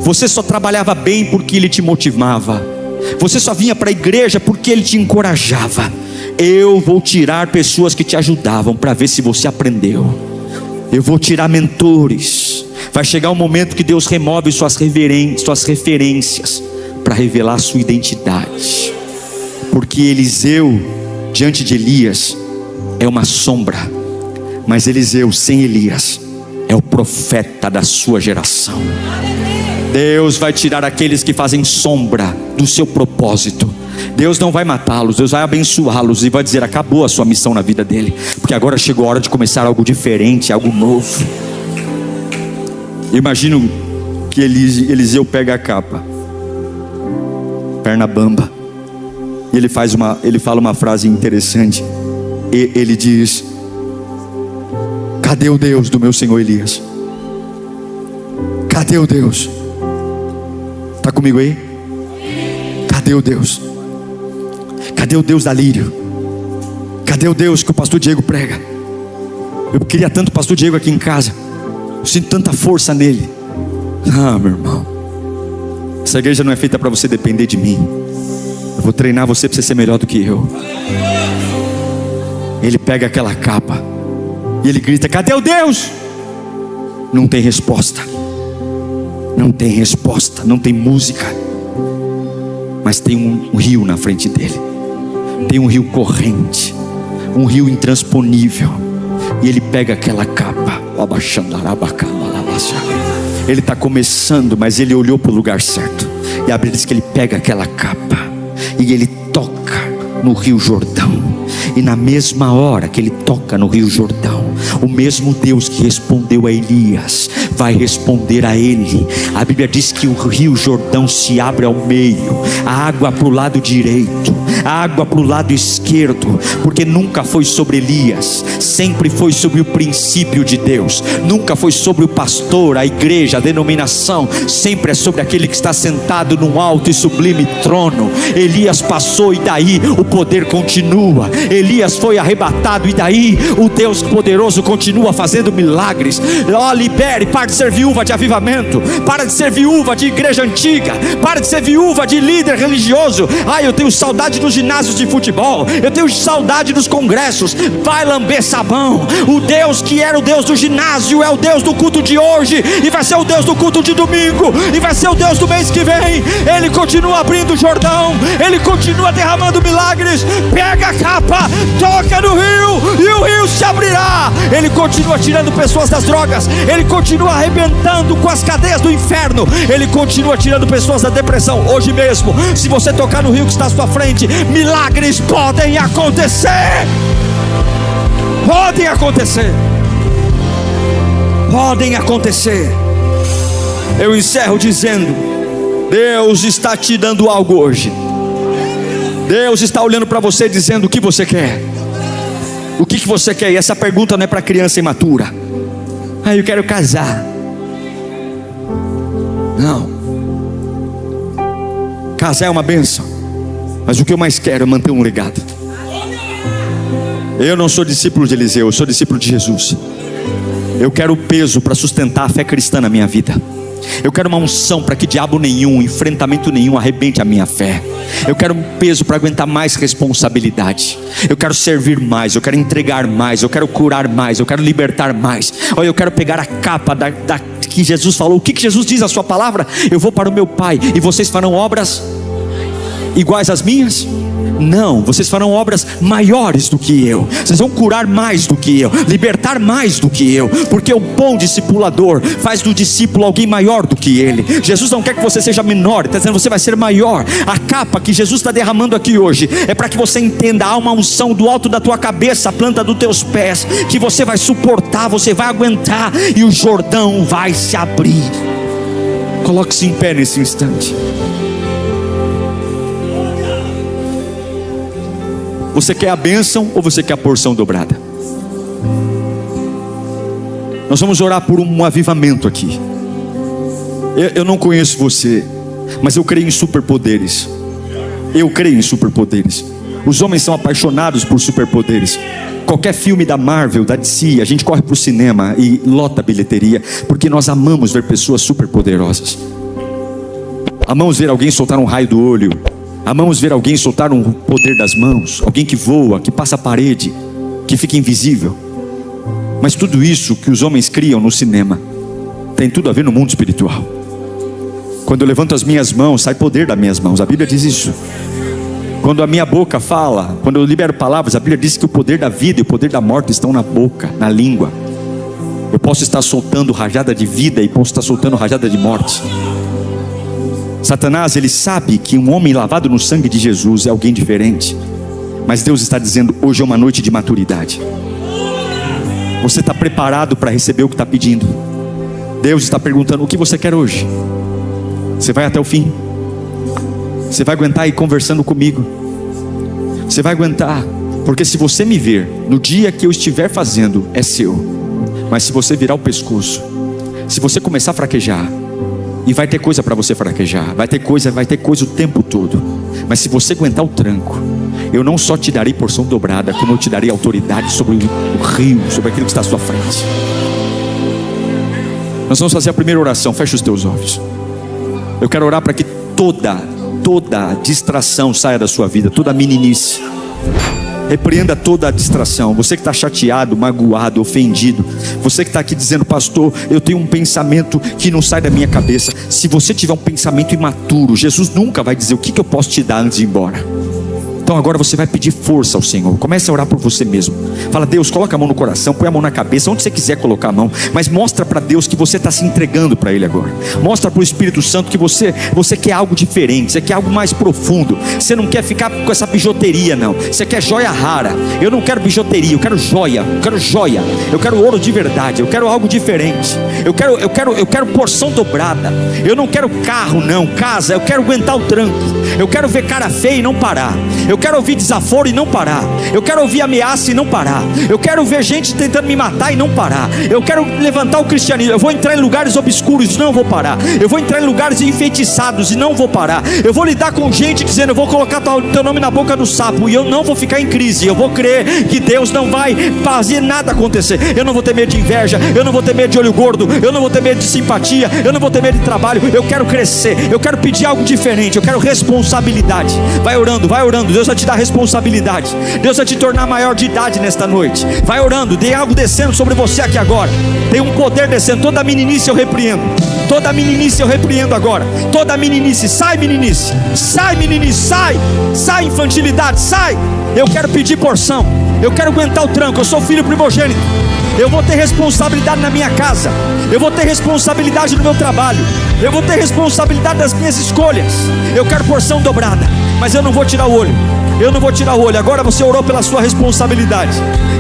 A: você só trabalhava bem porque ele te motivava, você só vinha para a igreja porque ele te encorajava. Eu vou tirar pessoas que te ajudavam para ver se você aprendeu. Eu vou tirar mentores. Vai chegar um momento que Deus remove suas referências para revelar a sua identidade. Porque Eliseu, diante de Elias, é uma sombra. Mas Eliseu sem Elias é o profeta da sua geração. Deus vai tirar aqueles que fazem sombra do seu propósito. Deus não vai matá-los, Deus vai abençoá-los e vai dizer: acabou a sua missão na vida dele, porque agora chegou a hora de começar algo diferente, algo novo. Imagino que Eliseu pega a capa, perna bamba, e ele fala uma frase interessante. E ele diz: cadê o Deus do meu senhor Elias? Cadê o Deus? Está comigo aí? Cadê o Deus? Cadê o Deus da Lírio? Cadê o Deus que o pastor Diego prega? Eu queria tanto o pastor Diego aqui em casa. Eu sinto tanta força nele. Ah, meu irmão, essa igreja não é feita para você depender de mim. Eu vou treinar você para você ser melhor do que eu. Ele pega aquela capa e ele grita: cadê o Deus? Não tem resposta. Não tem resposta, não tem música. Mas tem um rio na frente dele. Tem um rio corrente, um rio intransponível. E ele pega aquela capa. Ele está começando, mas ele olhou para o lugar certo. E a Bíblia diz que ele pega aquela capa e ele toca no Rio Jordão. E na mesma hora que ele toca no Rio Jordão, o mesmo Deus que respondeu a Elias vai responder a ele. A Bíblia diz que o Rio Jordão se abre ao meio, a água para o lado direito, a água para o lado esquerdo, porque nunca foi sobre Elias, sempre foi sobre o princípio de Deus. Nunca foi sobre o pastor, a igreja, a denominação. Sempre é sobre aquele que está sentado num alto e sublime trono. Elias passou e daí o poder continua. Elias foi arrebatado e daí o Deus poderoso continua fazendo milagres. Libere, pare de ser viúva de avivamento, para de ser viúva de igreja antiga, para de ser viúva de líder religioso. Eu tenho saudade dos ginásios de futebol, eu tenho saudade dos congressos. Vai lamber sabão. O Deus que era o Deus do ginásio é o Deus do culto de hoje, e vai ser o Deus do culto de domingo, e vai ser o Deus do mês que vem. Ele continua abrindo o Jordão, ele continua derramando milagres. Pega a capa, toca no rio e o rio se abrirá. Ele continua tirando pessoas das drogas, ele continua arrebentando com as cadeias do inferno, ele continua tirando pessoas da depressão. Hoje mesmo, se você tocar no rio que está à sua frente, milagres podem acontecer. Podem acontecer. Podem acontecer. Eu encerro dizendo: Deus está te dando algo hoje. Deus está olhando para você dizendo: o que você quer? O que você quer? E essa pergunta não é para criança imatura. Eu quero casar. Não. Casar é uma bênção, mas o que eu mais quero é manter um legado. Eu não sou discípulo de Eliseu, eu sou discípulo de Jesus. Eu quero o peso para sustentar a fé cristã na minha vida. Eu quero uma unção para que diabo nenhum, enfrentamento nenhum arrebente a minha fé. Eu quero um peso para aguentar mais responsabilidade. Eu quero servir mais, eu quero entregar mais, eu quero curar mais, eu quero libertar mais. Eu quero pegar a capa que Jesus falou. O que Jesus diz na sua palavra? Eu vou para o meu Pai e vocês farão obras iguais às minhas? Não, vocês farão obras maiores do que eu. Vocês vão curar mais do que eu, libertar mais do que eu, porque o bom discipulador faz do discípulo alguém maior do que ele. Jesus não quer que você seja menor, ele está dizendo que você vai ser maior. A capa que Jesus está derramando aqui hoje é para que você entenda: há uma unção do alto da tua cabeça à planta dos teus pés, que você vai suportar, você vai aguentar, e o Jordão vai se abrir. Coloque-se em pé nesse instante. Você quer a bênção ou você quer a porção dobrada? Nós vamos orar por um avivamento aqui. Eu não conheço você, mas eu creio em superpoderes. Eu creio em superpoderes. Os homens são apaixonados por superpoderes. Qualquer filme da Marvel, da DC, a gente corre para o cinema e lota a bilheteria, porque nós amamos ver pessoas superpoderosas. Amamos ver alguém soltar um raio do olho. Amamos ver alguém soltar um poder das mãos. Alguém que voa, que passa a parede, que fica invisível. Mas tudo isso que os homens criam no cinema tem tudo a ver no mundo espiritual. Quando eu levanto as minhas mãos, sai poder das minhas mãos. A Bíblia diz isso. Quando a minha boca fala, quando eu libero palavras, a Bíblia diz que o poder da vida e o poder da morte estão na boca, na língua. Eu posso estar soltando rajada de vida e posso estar soltando rajada de morte. Satanás, ele sabe que um homem lavado no sangue de Jesus é alguém diferente. Mas Deus está dizendo, hoje é uma noite de maturidade. Você está preparado para receber o que está pedindo? Deus está perguntando, o que você quer hoje? Você vai até o fim? Você vai aguentar ir conversando comigo? Você vai aguentar? Porque se você me ver no dia que eu estiver fazendo, é seu. Mas se você virar o pescoço, se você começar a fraquejar, e vai ter coisa para você fraquejar, vai ter coisa o tempo todo. Mas se você aguentar o tranco, eu não só te darei porção dobrada, como eu te darei autoridade sobre o rio, sobre aquilo que está à sua frente. Nós vamos fazer a primeira oração. Fecha os teus olhos. Eu quero orar para que toda distração saia da sua vida, toda meninice. Repreenda toda a distração. Você que está chateado, magoado, ofendido, você que está aqui dizendo, pastor, eu tenho um pensamento que não sai da minha cabeça. Se você tiver um pensamento imaturo, Jesus nunca vai dizer o que eu posso te dar antes de ir embora. Então agora você vai pedir força ao Senhor. Comece a orar por você mesmo. Fala, Deus, coloca a mão no coração, põe a mão na cabeça, onde você quiser colocar a mão. Mas mostra para Deus que você está se entregando para Ele agora. Mostra para o Espírito Santo que você quer algo diferente, você quer algo mais profundo. Você não quer ficar com essa bijuteria, não. Você quer joia rara. Eu não quero bijuteria, eu quero joia. Eu quero joia. Eu quero ouro de verdade. Eu quero algo diferente. Eu quero porção dobrada. Eu não quero carro, não, casa. Eu quero aguentar o tranco. Eu quero ver cara feia e não parar. Eu quero ouvir desaforo e não parar. Eu quero ouvir ameaça e não parar. Eu quero ver gente tentando me matar e não parar. Eu quero levantar o cristianismo. Eu vou entrar em lugares obscuros e não vou parar. Eu vou entrar em lugares enfeitiçados e não vou parar. Eu vou lidar com gente dizendo, eu vou colocar teu nome na boca do sapo, e eu não vou ficar em crise. Eu vou crer que Deus não vai fazer nada acontecer. Eu não vou ter medo de inveja. Eu não vou ter medo de olho gordo. Eu não vou ter medo de simpatia. Eu não vou ter medo de trabalho. Eu quero crescer. Eu quero pedir algo diferente. Eu quero responsabilidade. Vai orando, vai orando. Deus vai te dar responsabilidade. Deus vai te tornar maior de idade nesta noite. Vai orando, tem algo descendo sobre você aqui agora. Tem um poder descendo. Toda meninice eu repreendo. Toda meninice eu repreendo agora. Toda meninice, sai meninice. Sai meninice, sai. Sai infantilidade, sai. Eu quero pedir porção. Eu quero aguentar o tranco. Eu sou filho primogênito. Eu vou ter responsabilidade na minha casa. Eu vou ter responsabilidade no meu trabalho. Eu vou ter responsabilidade das minhas escolhas. Eu quero porção dobrada. Mas eu não vou tirar o olho. Eu não vou tirar o olho. Agora você orou pela sua responsabilidade.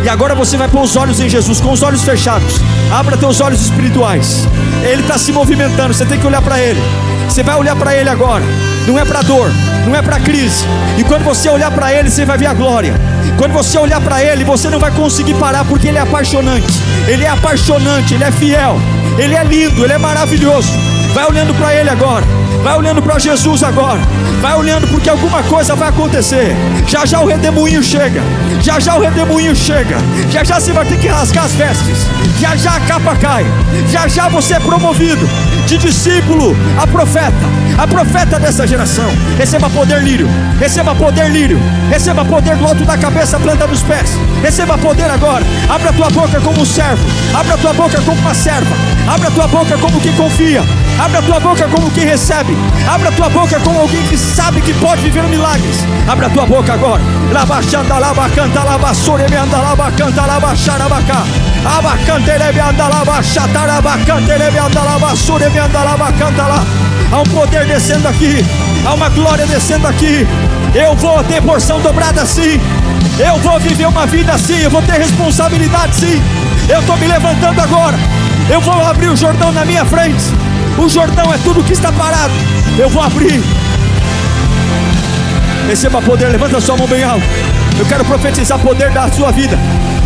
A: E agora você vai pôr os olhos em Jesus, com os olhos fechados. Abra teus olhos espirituais. Ele está se movimentando, você tem que olhar para Ele. Você vai olhar para Ele agora. Não é para dor, não é para crise. E quando você olhar para Ele, você vai ver a glória. Quando você olhar para Ele, você não vai conseguir parar, porque Ele é apaixonante. Ele é apaixonante, Ele é fiel. Ele é lindo, Ele é maravilhoso. Vai olhando para Ele agora. Vai olhando para Jesus agora. Vai olhando, porque alguma coisa vai acontecer. Já já o redemoinho chega. Já já o redemoinho chega. Já já você vai ter que rasgar as vestes. Já já a capa cai. Já já você é promovido de discípulo a profeta. A profeta dessa geração. Receba poder, lírio. Receba poder, lírio. Receba poder do alto da cabeça, planta dos pés. Receba poder agora. Abra a tua boca como um servo. Abra a tua boca como uma serva. Abra a tua boca como quem confia. Abra a tua boca como quem recebe. Abra a tua boca como alguém que sabe que pode viver milagres. Abra a tua boca agora. Labachanda, labacanta, labassore, meanda, labacanta, labaxarabacá. Abacanterebe, anda, labaxatarabacante, anda, labassore, meanda, labacanta lá. Há um poder descendo aqui. Há uma glória descendo aqui. Eu vou ter porção dobrada sim. Eu vou viver uma vida assim. Eu vou ter responsabilidade sim. Eu estou me levantando agora. Eu vou abrir o Jordão na minha frente. O Jordão é tudo que está parado. Eu vou abrir. Receba poder, levanta a sua mão bem alto. Eu quero profetizar poder da sua vida.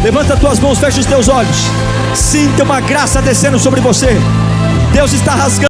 A: Levanta as tuas mãos, fecha os teus olhos. Sinta uma graça descendo sobre você. Deus está rasgando